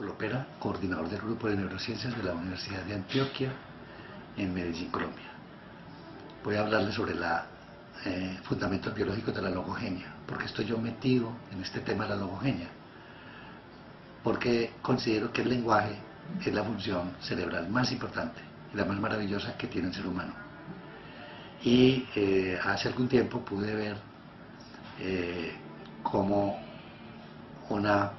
Lopera, coordinador del Grupo de Neurociencias de la Universidad de Antioquia en Medellín, Colombia. Voy a hablarles sobre los fundamentos biológicos de la logogenia. ¿Por qué estoy yo metido en este tema de la logogenia? Porque considero que el lenguaje es la función cerebral más importante y la más maravillosa que tiene el ser humano. Y hace algún tiempo pude ver cómo una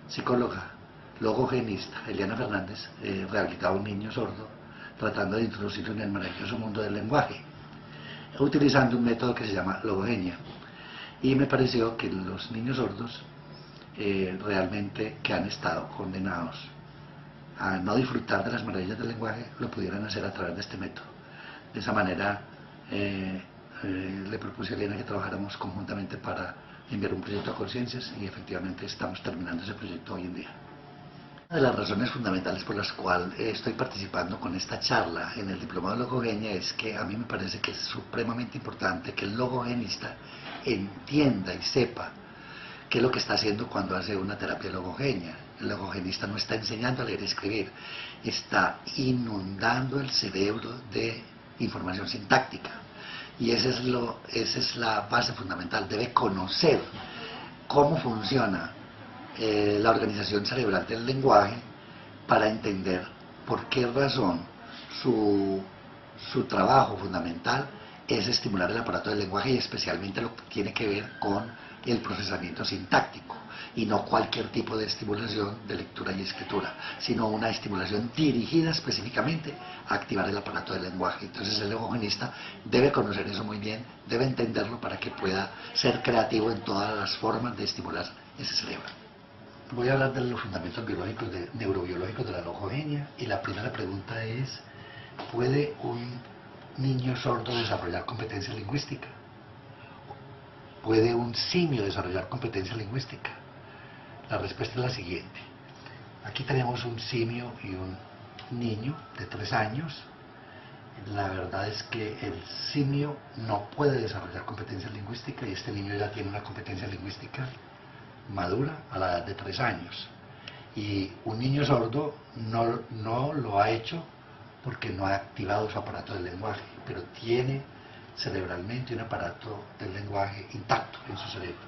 psicóloga logogenista, Eliana Fernández, rehabilitaba a un niño sordo tratando de introducirlo en el maravilloso mundo del lenguaje, utilizando un método que se llama logogenia. Y me pareció que los niños sordos realmente que han estado condenados a no disfrutar de las maravillas del lenguaje lo pudieran hacer a través de este método. De esa manera le propuse a Eliana que trabajáramos conjuntamente para enviar un proyecto a Conciencias y efectivamente estamos terminando ese proyecto hoy en día. Una de las razones fundamentales por las cuales estoy participando con esta charla en el Diplomado de Logogenia es que a mí me parece que es supremamente importante que el logogenista entienda y sepa qué es lo que está haciendo cuando hace una terapia de logogenia. El logogenista no está enseñando a leer y escribir, está inundando el cerebro de información sintáctica. Y esa es la base fundamental. Debe conocer cómo funciona la organización cerebral del lenguaje para entender por qué razón su trabajo fundamental es estimular el aparato del lenguaje y especialmente lo que tiene que ver con el procesamiento sintáctico y no cualquier tipo de estimulación de lectura y escritura, sino una estimulación dirigida específicamente a activar el aparato del lenguaje. Entonces el logogenista debe conocer eso muy bien, debe entenderlo para que pueda ser creativo en todas las formas de estimular ese cerebro. Voy a hablar de los fundamentos biológicos, neurobiológicos de la logogenia, y la primera pregunta es: ¿puede un niño sordo desarrollar competencia lingüística? ¿Puede un simio desarrollar competencia lingüística? La respuesta es la siguiente. Aquí tenemos un simio y un niño de 3 años. La verdad es que el simio no puede desarrollar competencia lingüística y este niño ya tiene una competencia lingüística madura a la edad de 3 años. Y un niño sordo no lo ha hecho porque no ha activado su aparato del lenguaje, pero tiene cerebralmente un aparato del lenguaje intacto en su cerebro.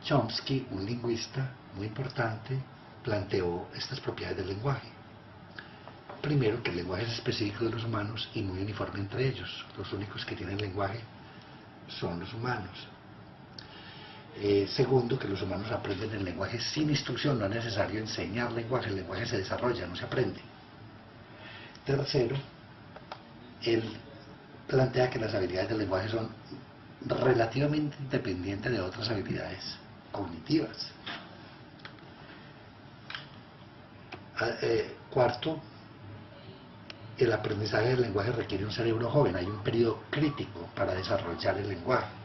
Chomsky, un lingüista muy importante, planteó estas propiedades del lenguaje. Primero, que el lenguaje es específico de los humanos y muy uniforme entre ellos. Los únicos que tienen lenguaje son los humanos. Segundo, que los humanos aprenden el lenguaje sin instrucción, no es necesario enseñar lenguaje, el lenguaje se desarrolla, no se aprende. Tercero, él plantea que las habilidades del lenguaje son relativamente independientes de otras habilidades cognitivas. Cuarto, el aprendizaje del lenguaje requiere un cerebro joven, hay un periodo crítico para desarrollar el lenguaje.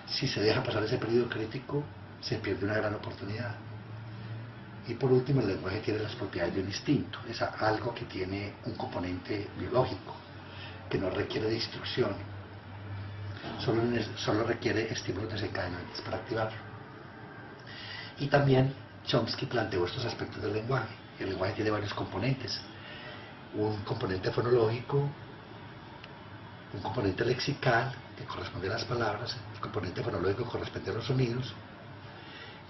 Si se deja pasar ese periodo crítico, se pierde una gran oportunidad. Y por último, el lenguaje tiene las propiedades de un instinto, es algo que tiene un componente biológico, que no requiere de instrucción, solo requiere estímulos desencadenantes para activarlo. Y también Chomsky planteó estos aspectos del lenguaje. El lenguaje tiene varios componentes, un componente fonológico, un componente lexical que corresponde a las palabras, el componente fonológico corresponde a los sonidos,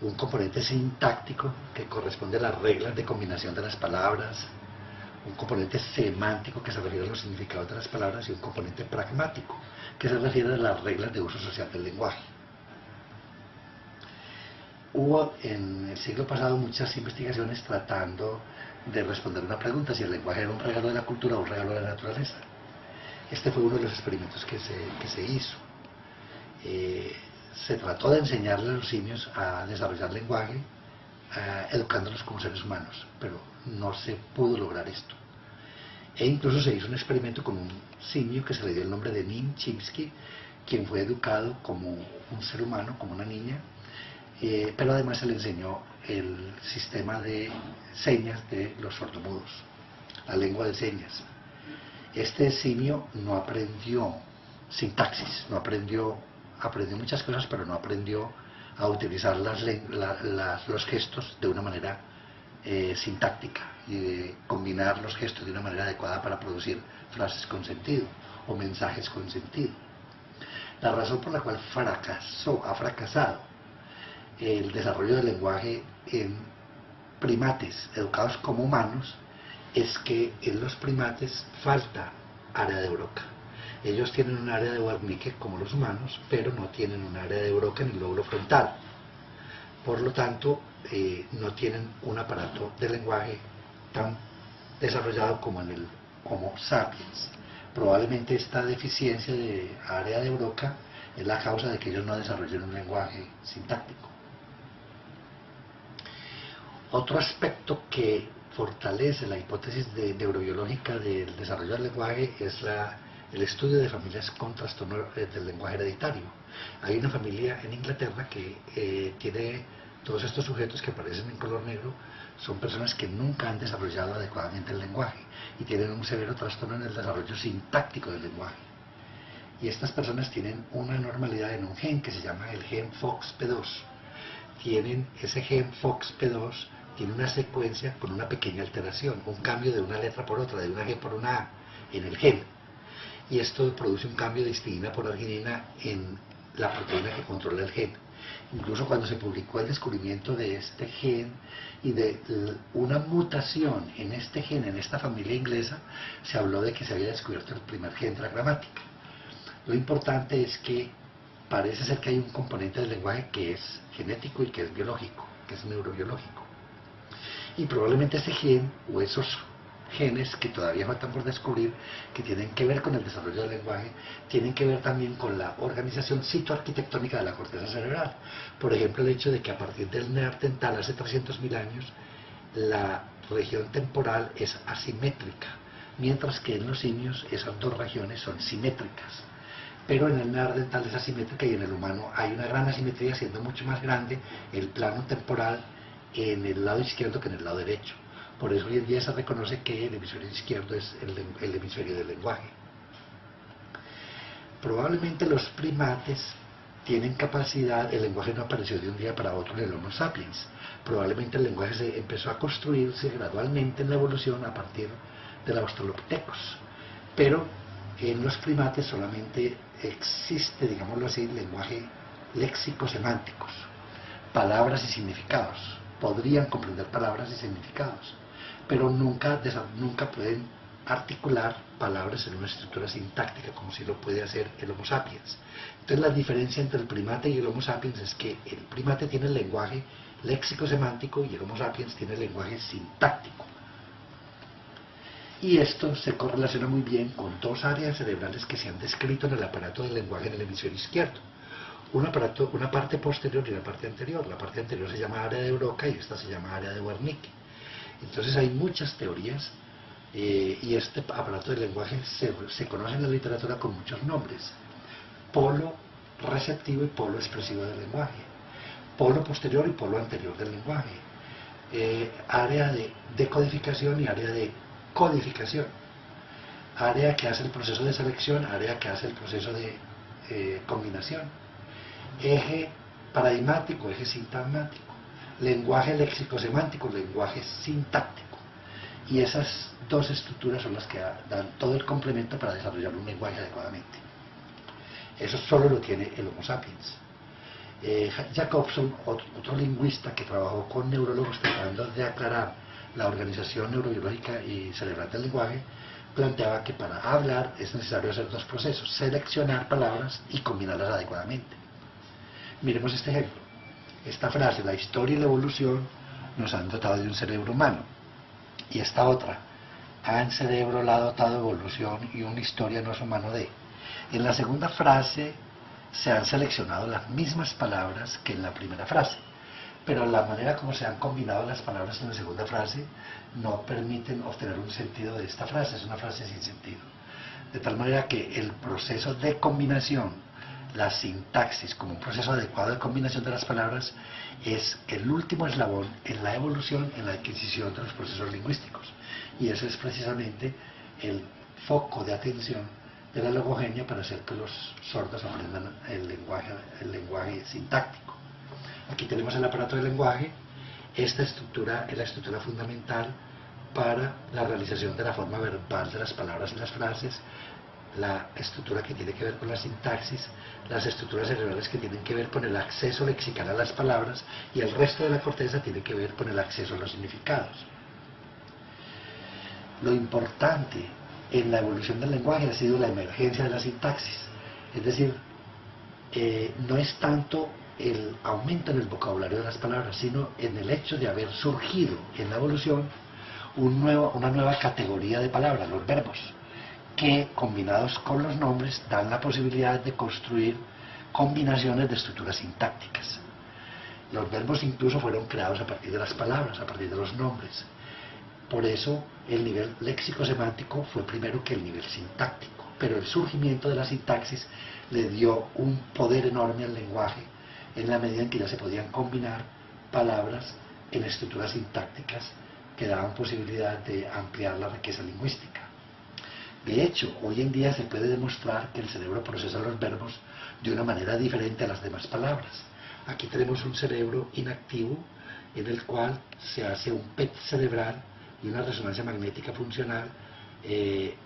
un componente sintáctico que corresponde a las reglas de combinación de las palabras, un componente semántico que se refiere a los significados de las palabras y un componente pragmático que se refiere a las reglas de uso social del lenguaje. Hubo en el siglo pasado muchas investigaciones tratando de responder una pregunta: si el lenguaje era un regalo de la cultura o un regalo de la naturaleza. Este fue uno de los experimentos que se hizo. Se trató de enseñarle a los simios a desarrollar lenguaje, educándolos como seres humanos, pero no se pudo lograr esto. E incluso se hizo un experimento con un simio que se le dio el nombre de Nim Chimpsky, quien fue educado como un ser humano, como una niña, pero además se le enseñó el sistema de señas de los sordomudos, la lengua de señas. Este simio no aprendió sintaxis, aprendió muchas cosas, pero no aprendió a utilizar los gestos de una manera sintáctica y de combinar los gestos de una manera adecuada para producir frases con sentido o mensajes con sentido. La razón por la cual ha fracasado el desarrollo del lenguaje en primates educados como humanos es que en los primates falta área de Broca. Ellos tienen un área de Wernicke como los humanos, pero no tienen un área de Broca en el lóbulo frontal. Por lo tanto, no tienen un aparato de lenguaje tan desarrollado como en el Homo sapiens. Probablemente esta deficiencia de área de Broca es la causa de que ellos no desarrollen un lenguaje sintáctico. Otro aspecto que fortalece la hipótesis neurobiológica del desarrollo del lenguaje es el estudio de familias con trastorno del lenguaje hereditario. Hay una familia en Inglaterra que tiene todos estos sujetos que aparecen en color negro, son personas que nunca han desarrollado adecuadamente el lenguaje y tienen un severo trastorno en el desarrollo sintáctico del lenguaje. Y estas personas tienen una anormalidad en un gen que se llama el gen FOXP2. Ese gen FOXP2 tiene una secuencia con una pequeña alteración, un cambio de una letra por otra, de una G por una A en el gen. Y esto produce un cambio de histidina por arginina en la proteína que controla el gen. Incluso cuando se publicó el descubrimiento de este gen y de una mutación en este gen, en esta familia inglesa, se habló de que se había descubierto el primer gen de la gramática. Lo importante es que parece ser que hay un componente del lenguaje que es genético y que es biológico, que es neurobiológico. Y probablemente ese gen o esos genes que todavía faltan por descubrir, que tienen que ver con el desarrollo del lenguaje, tienen que ver también con la organización citoarquitectónica de la corteza cerebral. Por ejemplo, el hecho de que a partir del neandertal hace 300.000 años, la región temporal es asimétrica, mientras que en los simios esas dos regiones son simétricas. Pero en el neandertal es asimétrica y en el humano hay una gran asimetría, siendo mucho más grande el plano temporal en el lado izquierdo que en el lado derecho. Por eso hoy en día se reconoce que el hemisferio izquierdo es el hemisferio del lenguaje. Probablemente los primates tienen capacidad, el lenguaje no apareció de un día para otro en el Homo sapiens. Probablemente el lenguaje se empezó a construirse gradualmente en la evolución a partir del Australopithecus. Pero en los primates solamente existe, digámoslo así, lenguaje léxico-semánticos, palabras y significados. Podrían comprender palabras y significados, pero nunca pueden articular palabras en una estructura sintáctica como si lo puede hacer el Homo sapiens. Entonces la diferencia entre el primate y el Homo sapiens es que el primate tiene el lenguaje léxico-semántico y el Homo sapiens tiene el lenguaje sintáctico. Y esto se correlaciona muy bien con dos áreas cerebrales que se han descrito en el aparato del lenguaje en el hemisferio izquierdo. Una parte posterior y una parte anterior. La parte anterior se llama área de Broca y esta se llama área de Wernicke. Entonces hay muchas teorías y este aparato del lenguaje se conoce en la literatura con muchos nombres: polo receptivo y polo expresivo del lenguaje, polo posterior y polo anterior del lenguaje, área de decodificación y área de codificación, área que hace el proceso de selección, área que hace el proceso de combinación, eje paradigmático, eje sintagmático, lenguaje léxico-semántico, lenguaje sintáctico. Y esas dos estructuras son las que dan todo el complemento para desarrollar un lenguaje adecuadamente. Eso solo lo tiene el Homo sapiens. Jacobson, otro lingüista que trabajó con neurólogos tratando de aclarar la organización neurobiológica y cerebral del lenguaje, planteaba que para hablar es necesario hacer dos procesos: seleccionar palabras y combinarlas adecuadamente. Miremos este ejemplo. Esta frase: la historia y la evolución nos han dotado de un cerebro humano. Y esta otra: a cerebro la ha dotado de evolución y una historia no es humano de. En la segunda frase se han seleccionado las mismas palabras que en la primera frase, pero la manera como se han combinado las palabras en la segunda frase no permiten obtener un sentido de esta frase, es una frase sin sentido. De tal manera que el proceso de combinación, la sintaxis como un proceso adecuado de combinación de las palabras, es el último eslabón en la evolución, en la adquisición de los procesos lingüísticos. Y ese es precisamente el foco de atención de la logogenia para hacer que los sordos aprendan el lenguaje sintáctico. Aquí tenemos el aparato del lenguaje. Esta estructura es la estructura fundamental para la realización de la forma verbal de las palabras y las frases, la estructura que tiene que ver con la sintaxis, las estructuras cerebrales que tienen que ver con el acceso lexical a las palabras, y el resto de la corteza tiene que ver con el acceso a los significados. Lo importante en la evolución del lenguaje ha sido la emergencia de la sintaxis, es decir, no es tanto el aumento en el vocabulario de las palabras, sino en el hecho de haber surgido en la evolución una nueva categoría de palabras, los verbos, que combinados con los nombres dan la posibilidad de construir combinaciones de estructuras sintácticas. Los verbos incluso fueron creados a partir de las palabras, a partir de los nombres. Por eso el nivel léxico-semántico fue primero que el nivel sintáctico, pero el surgimiento de la sintaxis le dio un poder enorme al lenguaje en la medida en que ya se podían combinar palabras en estructuras sintácticas que daban posibilidad de ampliar la riqueza lingüística. De hecho, hoy en día se puede demostrar que el cerebro procesa los verbos de una manera diferente a las demás palabras. Aquí tenemos un cerebro inactivo en el cual se hace un PET cerebral y una resonancia magnética funcional,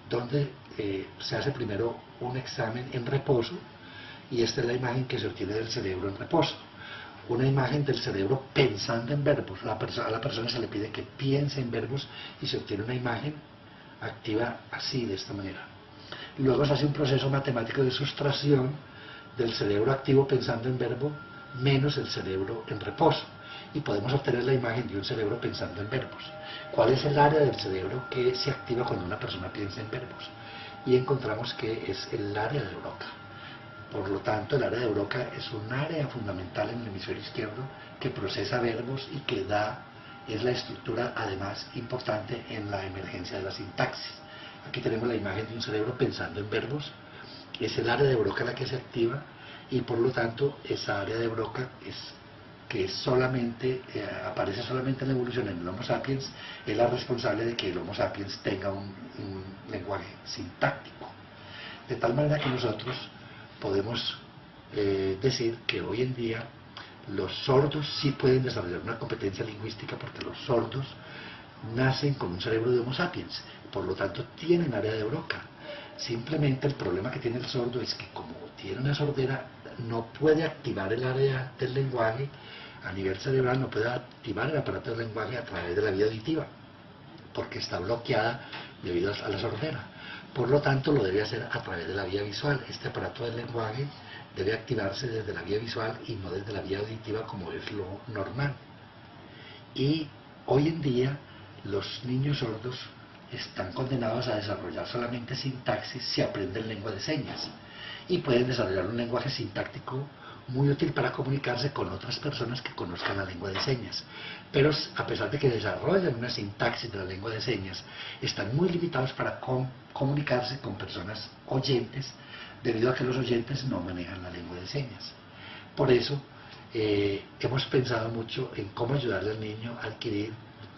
donde se hace primero un examen en reposo, y esta es la imagen que se obtiene del cerebro en reposo. Una imagen del cerebro pensando en verbos. A la persona se le pide que piense en verbos y se obtiene una imagen activa así, de esta manera. Luego se hace un proceso matemático de sustracción del cerebro activo pensando en verbo menos el cerebro en reposo, y podemos obtener la imagen de un cerebro pensando en verbos. ¿Cuál es el área del cerebro que se activa cuando una persona piensa en verbos? Y encontramos que es el área de Broca. Por lo tanto, el área de Broca es un área fundamental en el hemisferio izquierdo que procesa verbos y que es la estructura además importante en la emergencia de la sintaxis. Aquí tenemos la imagen de un cerebro pensando en verbos. Es el área de Broca la que se activa, y por lo tanto esa área de Broca que aparece solamente en la evolución en el Homo sapiens, es la responsable de que el Homo sapiens tenga un lenguaje sintáctico. De tal manera que nosotros podemos decir que hoy en día los sordos sí pueden desarrollar una competencia lingüística, porque los sordos nacen con un cerebro de Homo sapiens, por lo tanto tienen área de Broca. Simplemente el problema que tiene el sordo es que, como tiene una sordera, no puede activar el área del lenguaje a nivel cerebral, no puede activar el aparato del lenguaje a través de la vía auditiva, porque está bloqueada debido a la sordera. Por lo tanto, lo debe hacer a través de la vía visual. Este aparato del lenguaje debe activarse desde la vía visual y no desde la vía auditiva, como es lo normal. Y hoy en día los niños sordos están condenados a desarrollar solamente sintaxis si aprenden lengua de señas, y pueden desarrollar un lenguaje sintáctico muy útil para comunicarse con otras personas que conozcan la lengua de señas. Pero a pesar de que desarrollan una sintaxis de la lengua de señas, están muy limitados para comunicarse con personas oyentes, debido a que los oyentes no manejan la lengua de señas. Por eso hemos pensado mucho en cómo ayudarle al niño a adquirir,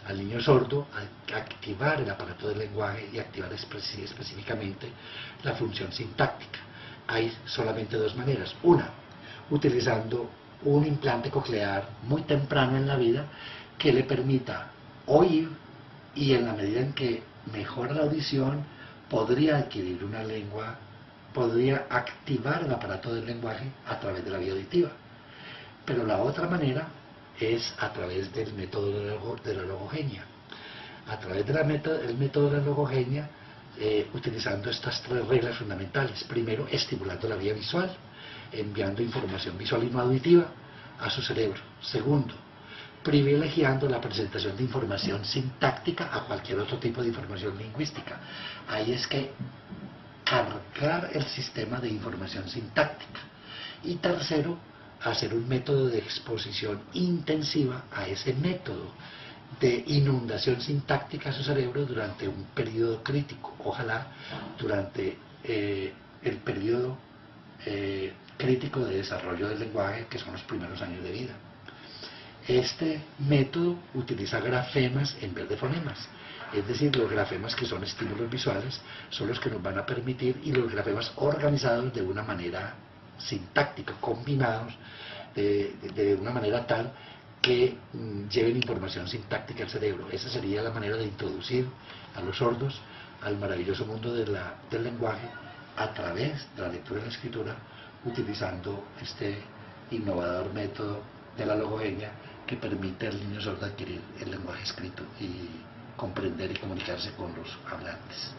al niño sordo, a activar el aparato del lenguaje y activar específicamente la función sintáctica. Hay solamente dos maneras. Una, utilizando un implante coclear muy temprano en la vida que le permita oír, y en la medida en que mejora la audición podría adquirir una lengua, podría activar el aparato del lenguaje a través de la vía auditiva. Pero la otra manera es a través del método de la logogenia. A través del método de la logogenia, utilizando estas tres reglas fundamentales. Primero, estimulando la vía visual, enviando información visual y no auditiva a su cerebro. Segundo, privilegiando la presentación de información sintáctica a cualquier otro tipo de información lingüística. Ahí es que cargar el sistema de información sintáctica. Y tercero, hacer un método de exposición intensiva a ese método de inundación sintáctica a su cerebro durante un periodo crítico, ojalá durante el periodo crítico de desarrollo del lenguaje, que son los primeros años de vida. Este método utiliza grafemas en vez de fonemas, es decir, los grafemas, que son estímulos visuales, son los que nos van a permitir, y los grafemas organizados de una manera sintáctica, combinados de una manera tal que lleven información sintáctica al cerebro. Esa sería la manera de introducir a los sordos al maravilloso mundo del lenguaje a través de la lectura y la escritura, utilizando este innovador método de la logogenia que permite al niño sordo adquirir el lenguaje escrito y comprender y comunicarse con los hablantes.